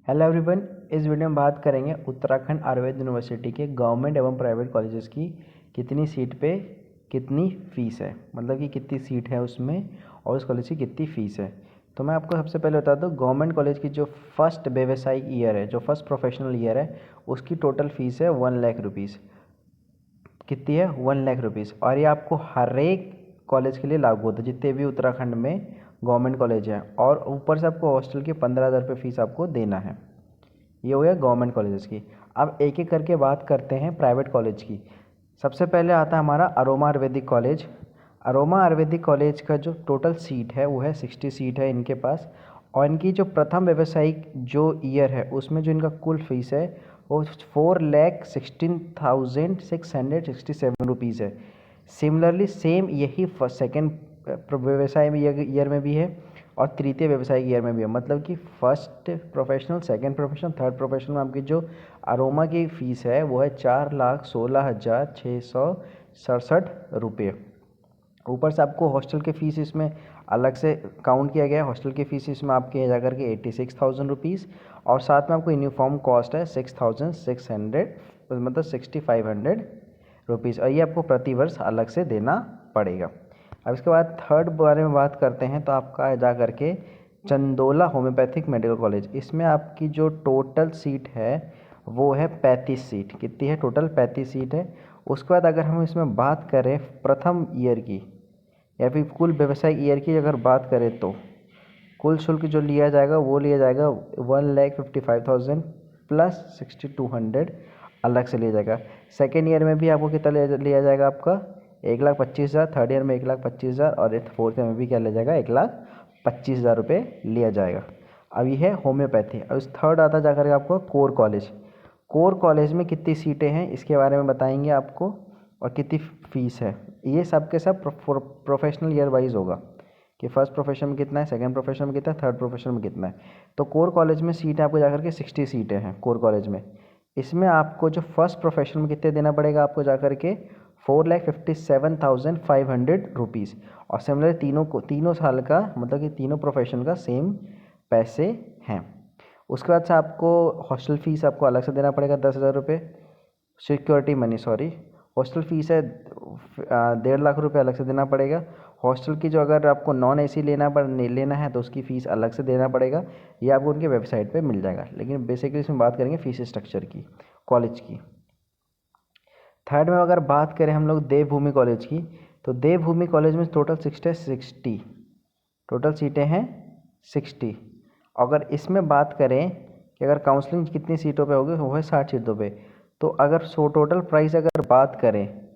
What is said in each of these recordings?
Hello everyone, इस video में बात करेंगे उत्तराखंड आयुर्वेद यूनिवर्सिटी के गवर्नमेंट एवं प्राइवेट कॉलेजेस की कितनी सीट पे कितनी फ़ीस है, मतलब कि कितनी सीट है उसमें और उस कॉलेज की कितनी फ़ीस है। तो मैं आपको सबसे पहले बता दूं, गवर्नमेंट कॉलेज की जो फर्स्ट व्यावसायिक ईयर है, जो फर्स्ट प्रोफेशनल ईयर है, उसकी टोटल फ़ीस है 1,00,000 रुपीज़। कितनी है? 1,00,000 रुपीज़। और ये आपको हर एक कॉलेज के लिए लागू होता है, जितने भी उत्तराखंड में गवर्नमेंट कॉलेज हैं, और ऊपर से आपको हॉस्टल की 15,000 रुपये फ़ीस आपको देना है। ये हो गया गवर्नमेंट कॉलेजेस की। अब एक एक करके बात करते हैं प्राइवेट कॉलेज की। सबसे पहले आता है हमारा aroma Ayurvedic college. Aroma Ayurvedic college का जो टोटल सीट है वो है 60 सीट है इनके पास। और इनकी जो प्रथम व्यावसायिक जो ईयर है उसमें जो इनका कुल फीस है वो 4,16,667 रुपीज़ है। सिमिलरली सेम यही सेकेंड व्यवसाय ईयर में भी है और तृतीय व्यवसायिक ईयर में भी है। मतलब कि first professional, second professional, third professional में आपकी जो अरोमा की फ़ीस है वो है 4,16,667 रुपये। ऊपर से आपको हॉस्टल की फ़ीस इसमें अलग से काउंट किया गया है। हॉस्टल की फ़ीस इसमें आपकी है जाकर के 86,000 रुपीज़, और साथ में आपको यूनिफॉर्म कॉस्ट है 6,600, मतलब 6,500 रुपीज़, और ये आपको प्रतिवर्ष अलग से देना पड़ेगा। अब इसके बाद थर्ड बारे में बात करते हैं तो आपका जा करके चंदोला होम्योपैथिक मेडिकल कॉलेज। इसमें आपकी जो टोटल सीट है वो है 35 सीट। कितनी है? टोटल 35 सीट है। उसके बाद अगर हम इसमें बात करें प्रथम ईयर की या फिर कुल व्यवसायिक ईयर की अगर बात करें तो कुल शुल्क जो लिया जाएगा वो लिया जाएगा 1,55,000 प्लस 6,200 अलग से लिया जाएगा। सेकेंड ईयर में भी आपको कितना लिया जाएगा? आपका 1,25,000। थर्ड ईयर में 1,25,000 और फोर्थ ईयर में भी क्या लिया जाएगा? 1,25,000 रुपये लिया जाएगा। अब ये है होम्योपैथी। अब इस थर्ड आता जाकर आपको कोर कॉलेज। कोर कॉलेज में कितनी सीटें हैं इसके बारे में बताएंगे आपको, और कितनी फ़ीस है। ये सब के सब प्रोफेशनल ईयर वाइज होगा कि फर्स्ट प्रोफेशन में कितना है, सेकंड प्रोफेशन में कितना है, थर्ड प्रोफेशन में कितना है। तो कोर कॉलेज में सीट आपको जाकर के 60 सीटें हैं कोर कॉलेज में। इसमें आपको जो फर्स्ट प्रोफेशन में कितने देना पड़ेगा आपको जाकर के 4,57,500 रुपीज़। और सिमिलर तीनों साल का, मतलब कि तीनों प्रोफेशन का सेम पैसे हैं। उसके बाद से आपको हॉस्टल फ़ीस आपको अलग से देना पड़ेगा 10,000 रुपये। Security money, sorry, hostel fees है 1,50,000 रुपये अलग से देना पड़ेगा। हॉस्टल की जो अगर आपको नॉन एसी लेना है तो उसकी फ़ीस अलग से देना पड़ेगा। ये आपको उनके वेबसाइट पे मिल जाएगा। लेकिन बेसिकली इसमें बात करेंगे फ़ीस स्ट्रक्चर की कॉलेज की। थर्ड में अगर बात करें हम लोग देवभूमि कॉलेज की, तो देवभूमि कॉलेज में टोटल 60 टोटल सीटें हैं 60। अगर इसमें बात करें कि अगर काउंसलिंग कितनी सीटों पे होगी, वो है 60 सीटों पे। तो अगर टोटल प्राइस अगर बात करें,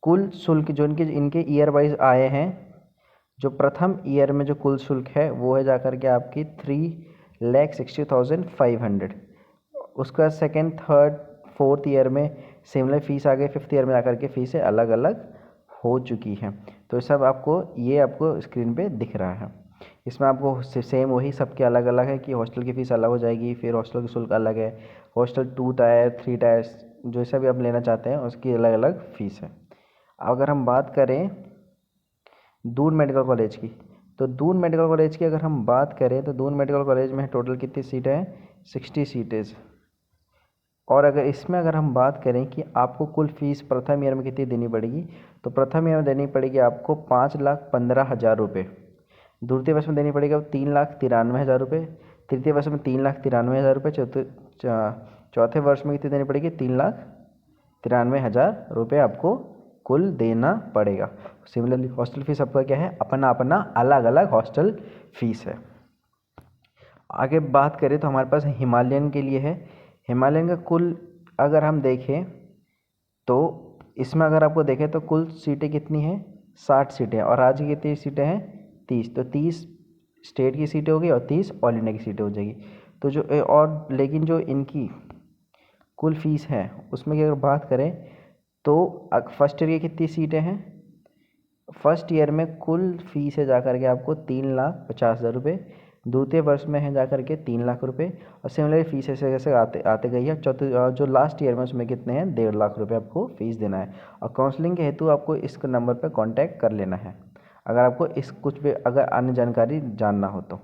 कुल शुल्क जो इनके ईयर वाइज आए हैं, जो प्रथम ईयर में जो कुल शुल्क है वो है जाकर के आपकी 3,60,500। उसके बाद सेकेंड, थर्ड, फोर्थ ईयर में सिमिलर फीस आ गई। फिफ्थ ईयर में आकर के फीसें अलग अलग हो चुकी हैं। तो ये सब आपको स्क्रीन पे दिख रहा है। इसमें आपको सेम वही सबके अलग अलग है कि हॉस्टल की फ़ीस अलग हो जाएगी, फिर हॉस्टल की शुल्क अलग है। हॉस्टल 2 टायर 3 टायर्स जो सा भी आप लेना चाहते हैं उसकी अलग अलग फ़ीस है। अगर हम बात करें दून मेडिकल कॉलेज की, तो दून मेडिकल कॉलेज की अगर हम बात करें तो दून मेडिकल कॉलेज में टोटल कितनी सीटें हैं? 60 सीटें। और अगर हम बात करें कि आपको कुल फ़ीस प्रथम ईयर में कितनी देनी पड़ेगी, तो प्रथम ईयर में देनी पड़ेगी आपको 5,15,000 रुपये। द्वितीय वर्ष में देनी पड़ेगी 3,93,000 रुपये। तृतीय वर्ष में 3,93,000 रुपये। चौथे वर्ष में कितनी देनी पड़ेगी? 3,93,000 रुपये आपको कुल देना पड़ेगा। सिमिलरली हॉस्टल फीस आपका क्या है? अपना अपना अलग अलग हॉस्टल फीस है। आगे बात करें तो हमारे पास हिमालयन के लिए है। हिमालयन का कुल अगर हम देखें तो इसमें अगर आपको देखें तो कुल सीटें कितनी हैं? 60 सीटें। और राज्य की कितनी सीटें हैं? 30। तो 30 स्टेट की सीटें होगी और 30 ऑल इंडिया की सीटें हो जाएगी। तो लेकिन जो इनकी कुल फीस है उसमें की अगर बात करें तो फर्स्ट ईयर की कितनी सीटें हैं? फर्स्ट ईयर में कुल फीस है जाकर के आपको 3,50,000 रुपये। द्वितीय वर्ष में है जाकर के 3,00,000 रुपये। और सिमिलर फीस ऐसे ऐसे आते आते गई है। जो लास्ट ईयर में उसमें कितने हैं? 1,50,000 रुपये आपको फीस देना है। और काउंसलिंग के हेतु आपको इस नंबर पर कांटेक्ट कर लेना है अगर आपको कुछ भी अगर अन्य जानकारी जानना हो तो।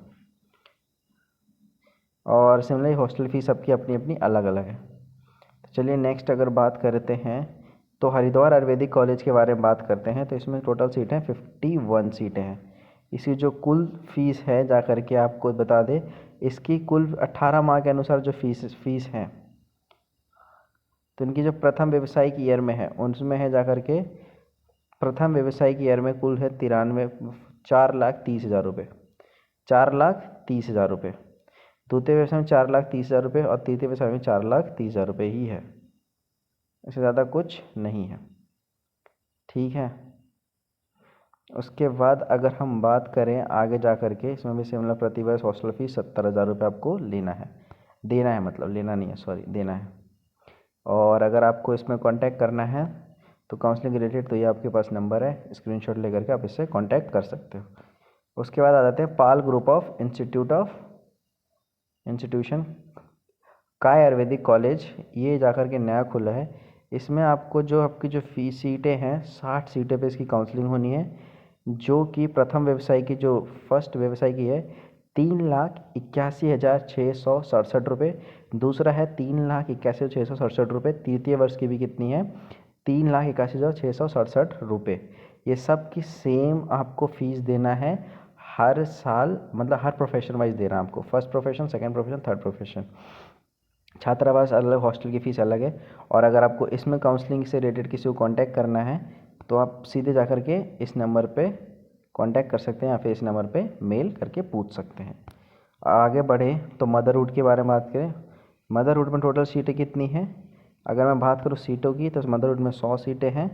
और सिमिलरली हॉस्टल फ़ीस सबकी अपनी अपनी अलग अलग है। तो चलिए नेक्स्ट अगर बात करते हैं तो हरिद्वार आयुर्वेदिक कॉलेज के बारे में बात करते हैं। तो इसमें टोटल सीटें 51 सीटें हैं। इसकी जो कुल फ़ीस है जा कर के आपको बता दें, इसकी कुल 18 माह के अनुसार जो फीस है, तो इनकी जो प्रथम व्यावसायिक ईयर में है उसमें है जा कर के प्रथम व्यावसायिक ईयर में कुल है 4,30,000 रुपये, 4,30,000 रुपये। द्वितीय व्यवसाय में 4,30,000 रुपये और तृतीय व्यवसाय में 4,30,000 रुपये ही है, इससे ज़्यादा कुछ नहीं है। ठीक है। उसके बाद अगर हम बात करें आगे जा कर के, इसमें भी सिमिलर प्रतिवर्ष हॉस्टल फीस 70,000 रुपये आपको देना है, मतलब लेना नहीं है, सॉरी, देना है। और अगर आपको इसमें कांटेक्ट करना है तो काउंसलिंग रिलेटेड, तो ये आपके पास नंबर है, स्क्रीनशॉट लेकर के आप इससे कांटेक्ट कर सकते हो। उसके बाद आ जाते हैं पाल ग्रुप ऑफ इंस्टीट्यूशन काय आयुर्वेदिक कॉलेज, ये जाकर के नया खुला है। इसमें आपको जो आपकी जो फीस सीटें हैं 60 सीटें पे इसकी काउंसलिंग होनी है, जो कि प्रथम व्यवसाय की जो फर्स्ट व्यवसाय की है 3,81,667 रुपये, दूसरा है 3,81,667 रुपये, तृतीय वर्ष की भी कितनी है 3,81,667 रुपये। ये सब की सेम आपको फीस देना है हर साल, मतलब हर प्रोफेशन वाइज देना है आपको, first profession, second profession, third profession. छात्रावास अलग, हॉस्टल की फ़ीस अलग है। और अगर आपको इसमें काउंसलिंग से रिलेटेड किसी को कांटेक्ट करना है तो आप सीधे जाकर के इस नंबर पे कांटेक्ट कर सकते हैं या फिर इस नंबर पे मेल करके पूछ सकते हैं। आगे बढ़े तो मदरहुड के बारे में बात करें। मदरहुड में टोटल सीटें कितनी हैं? अगर मैं बात करूँ सीटों की तो मदरहुड में 100 सीटें हैं।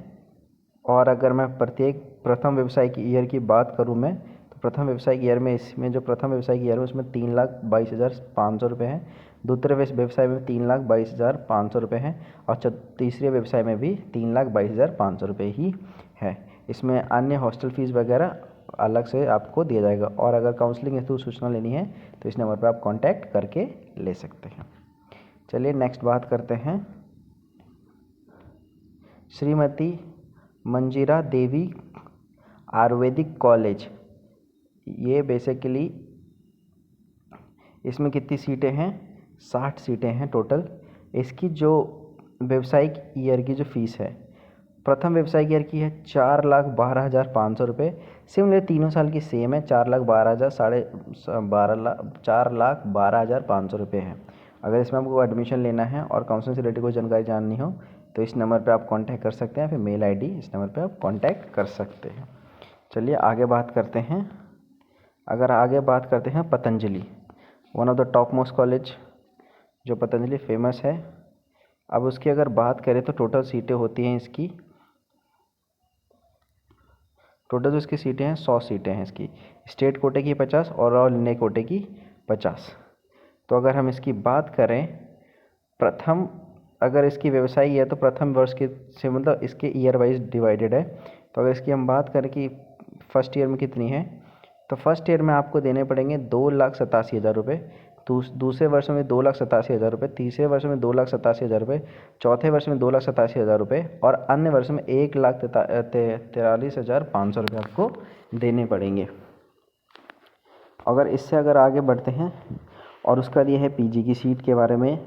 और अगर मैं प्रत्येक प्रथम व्यवसायिक ईयर की बात करूँ मैं, तो प्रथम व्यवसायिक ईयर में इसमें जो प्रथम व्यवसायिक ईयर है उसमें 3,22,500 रुपये हैं। दूसरे व्यवसाय में 3,22,500 रुपये हैं और तीसरे व्यवसाय में भी 3,22,500 रुपये ही है। इसमें अन्य हॉस्टल फीस वगैरह अलग से आपको दिया जाएगा। और अगर काउंसलिंग हेतु सूचना लेनी है तो इस नंबर पर आप कांटेक्ट करके ले सकते हैं। चलिए नेक्स्ट बात करते हैं श्रीमती मंजीरा देवी आयुर्वेदिक कॉलेज। ये बेसिकली इसमें कितनी सीटें हैं? 60 सीटें हैं टोटल। इसकी जो व्यावसायिक ईयर की जो फीस है, प्रथम व्यवसायिक ईयर की है 4,12,500 रुपये। सिमिलर तीनों साल की सेम है, 4,12,500 रुपये है। अगर इसमें आपको एडमिशन लेना है और काउंसलिंग से रिलेटेड कोई जानकारी जाननी हो तो इस नंबर पे आप कांटेक्ट कर सकते हैं, फिर मेल आईडी इस नंबर पे आप कांटेक्ट कर सकते हैं। चलिए आगे बात करते हैं। अगर आगे बात करते हैं Patanjali, one of the top most college जो पतंजलि फेमस है। अब उसकी अगर बात करें तो टोटल सीटें होती हैं इसकी, टोटल जो इसकी सीटें हैं 100 सीटें हैं इसकी। स्टेट कोटे की 50 और ऑल इंडिया कोटे की 50। तो अगर हम इसकी बात करें प्रथम, अगर इसकी व्यवसायी है तो प्रथम वर्ष के से मतलब इसके ईयर वाइज डिवाइडेड है। तो अगर इसकी हम बात करें कि फर्स्ट ईयर में कितनी है, तो फर्स्ट ईयर में आपको देने पड़ेंगे 2,87,000 रुपये, दूसरे वर्ष में 2,87,000 रुपये, तीसरे वर्ष में 2,87,000 रुपये, चौथे वर्ष में 2,87,000 रुपये और अन्य वर्ष में 1,43,500 रुपये आपको देने पड़ेंगे। अगर इससे अगर आगे बढ़ते हैं और उसका ये है पीजी की सीट के बारे में।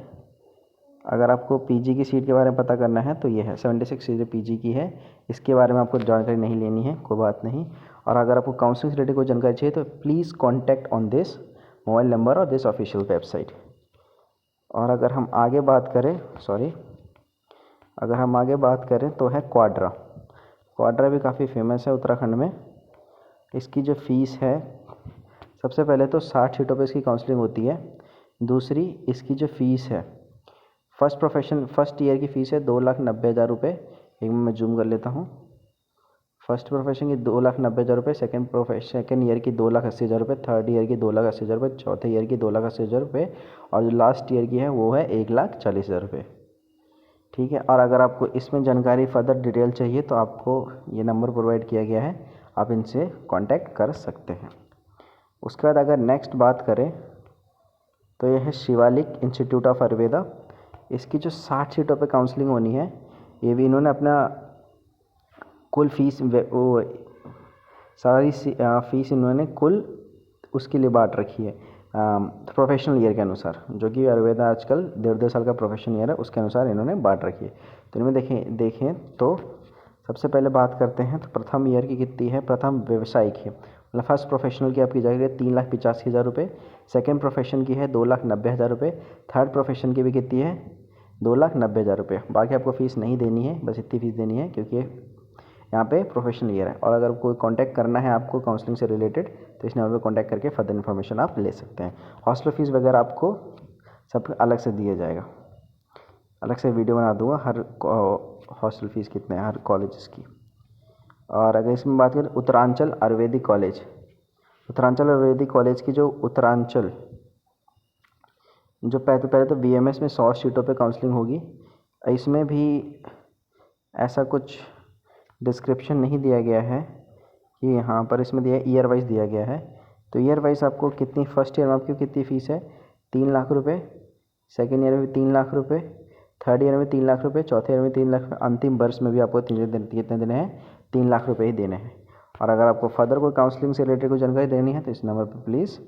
अगर आपको पीजी की सीट के बारे में पता करना है तो ये है 76 सीटें पीजी की है। इसके बारे में आपको जानकारी नहीं लेनी है, कोई बात नहीं। और अगर आपको काउंसलिंग से रिलेटेड कोई जानकारी चाहिए तो please contact on this mobile number और दिस ऑफिशियल वेबसाइट। और अगर हम आगे बात करें तो है क्वाड्रा। क्वाड्रा भी काफ़ी फेमस है उत्तराखंड में। इसकी जो फ़ीस है, सबसे पहले तो 60 सीटों पे इसकी काउंसलिंग होती है। दूसरी इसकी जो फ़ीस है, फर्स्ट ईयर की फ़ीस है 2,90,000 रुपये। एक मैं जूम कर लेता हूँ। फर्स्ट प्रोफेशन की 2,90,000 रुपये, सेकेंड ईयर की 2,80,000 रुपये, थर्ड ईयर की 2,80,000 रुपये, चौथे ईयर की 2,80,000 रुपये और जो लास्ट ईयर की है वो है 1,40,000 रुपये। ठीक है। और अगर आपको इसमें जानकारी फर्दर डिटेल चाहिए तो आपको ये नंबर प्रोवाइड किया गया है, आप इनसे कांटेक्ट कर सकते हैं। उसके बाद अगर नेक्स्ट बात करें तो यह है शिवालिक इंस्टीट्यूट ऑफ आयुर्वेदा। इसकी जो 60 सीटों पे काउंसलिंग होनी है, ये भी इन्होंने अपना कुल फीस सारी फीस इन्होंने कुल उसके लिए बांट रखी है। प्रोफेशनल ईयर के अनुसार, जो कि आयुर्वेदा आजकल 1.5 साल का प्रोफेशनल ईयर है, उसके अनुसार इन्होंने बांट रखी है। तो इनमें देखें तो सबसे पहले बात करते हैं तो प्रथम ईयर की कितनी है, प्रथम व्यवसायिक है, मतलब फर्स्ट प्रोफेशनल की आपकी जाएगी 3,85,000 रुपये, सेकेंड प्रोफेशन की है 2,90,000 रुपये, थर्ड प्रोफेशन की भी कितनी है 2,90,000 रुपये। बाकी आपको फ़ीस नहीं देनी है, बस इतनी फ़ीस देनी है क्योंकि यहाँ पे प्रोफेशनल ईयर है। और अगर कोई कांटेक्ट करना है आपको काउंसलिंग से रिलेटेड तो इस नंबर पर कांटेक्ट करके फर्दर इन्फॉर्मेशन आप ले सकते हैं। हॉस्टल फीस वगैरह आपको सब अलग से दिया जाएगा, अलग से वीडियो बना दूंगा हर हॉस्टल फीस कितने हैं हर कॉलेजेस की। और अगर इसमें बात करें उत्तरांचल आयुर्वेदिक कॉलेज, उत्तरांचल आयुर्वेदिक कॉलेज की जो उत्तरांचल जो पहले तो BMS में 100 सीटों पे काउंसलिंग होगी। इसमें भी ऐसा कुछ डिस्क्रिप्शन नहीं दिया गया है कि यहाँ पर इसमें दिया ईयर वाइज दिया गया है। तो ईयर वाइज आपको कितनी, फर्स्ट ईयर में आपकी कितनी फ़ीस है 3 लाख रुपये, सेकेंड ईयर में 3 लाख रुपये, थर्ड ईयर में 3 लाख रुपये, चौथे ईयर में 3 लाख, अंतिम वर्ष में भी आपको कितने देने हैं 3 लाख रुपये ही देने हैं। और अगर आपको फर्दर कोई काउंसलिंग से रिलेटेड कोई जानकारी देनी है तो इस नंबर पर प्लीज़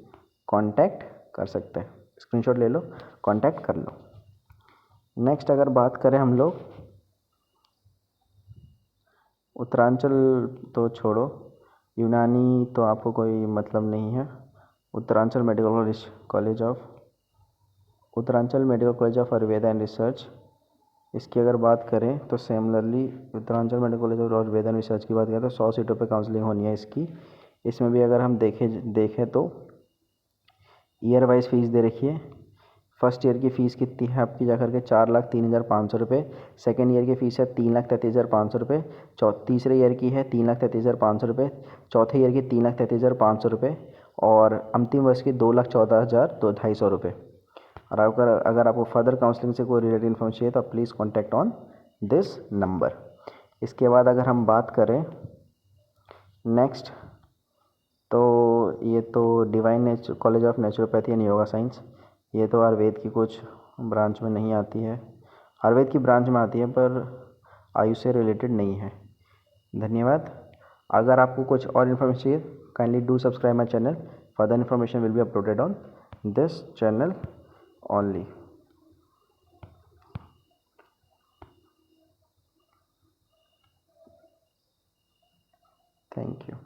कॉन्टैक्ट कर सकते हैं, स्क्रीनशॉट ले लो, कॉन्टैक्ट कर लो। नेक्स्ट अगर बात करें हम लोग उत्तरांचल तो छोड़ो, यूनानी तो आपको कोई मतलब नहीं है। Uttaranchal medical college of Uttaranchal medical college of Ayurveda and research, इसकी अगर बात करें तो similarly Uttaranchal medical college of Ayurveda and research की बात करें तो 100 सीटों पे काउंसलिंग होनी है इसकी। इसमें भी अगर हम देखें तो ईयर वाइज फ़ीस दे रखी है। फर्स्ट ईयर की फ़ीस कितनी है आपकी जाकर के 4,03,500 रुपये, सेकेंड ईयर की फ़ीस है 3,33,500 रुपये, तीसरे ईयर की है 3,33,500 रुपये, चौथे ईयर की 3,33,500 रुपये और अंतिम वर्ष की 2,14,250 रुपये। और अगर आपको फर्दर काउंसलिंग से कोई रिलेटेड इन्फॉर्मेशन चाहिए तो आप please contact on this number. इसके बाद अगर हम बात करें नेक्स्ट तो ये तो divine college of naturopathy and yoga science, ये तो आयुर्वेद की कुछ ब्रांच में नहीं आती है, आयुर्वेद की ब्रांच में आती है पर आयुष से रिलेटेड नहीं है। धन्यवाद। अगर आपको कुछ और इन्फॉर्मेशन चाहिए kindly do subscribe my channel, further information will be uploaded on this channel only. Thank you.